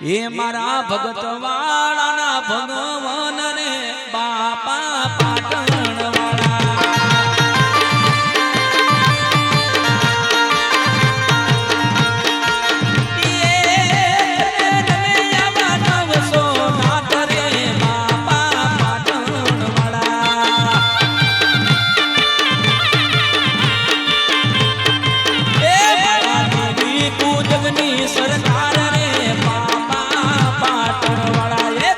એ મારા ભગત વાળાના ભગવાન રે બાપા પાટણ વાળા સરકાર રે બાપા પાટણ વાળા એ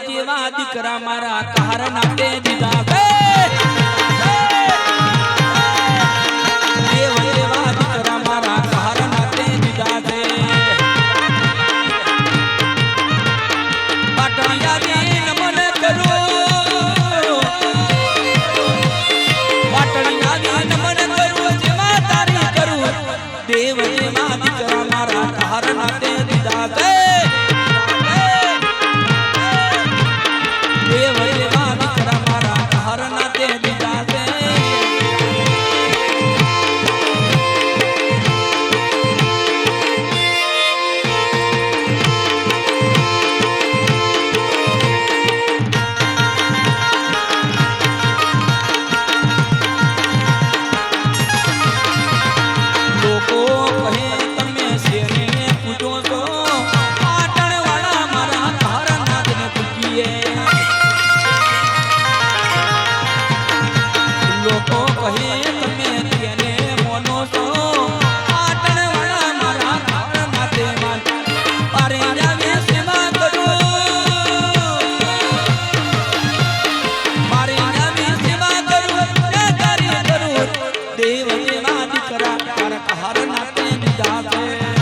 જેવા દીકરા મારા કહાર નાતે દીધા છે દેવ જેવા દીકરા મારા કહાર નાતે દીધા છે પાટણિયાની નમન કરું પાટણિયાની નમન કરું જેવા તારી કરું દેવ જેવા દીકરા મારા કહાર નાતે દીધા છે દેવ જેવા દીકરા મારા કહાર નાતે દીધા છે લોકો કહે તમે શેરને પૂજો છો પાટણવાળા મારા કહાર નાથને પૂજીએ લોકો કહે તમે તેને મોનો છો પાટણવાળા મારા કહાર નાથે માન પારે જાવે સેવા કરું મારે જાવે સેવા કરું ને તારી કરું દેવ જેવા દીકરા મારા કહાર નાથે દીધા છે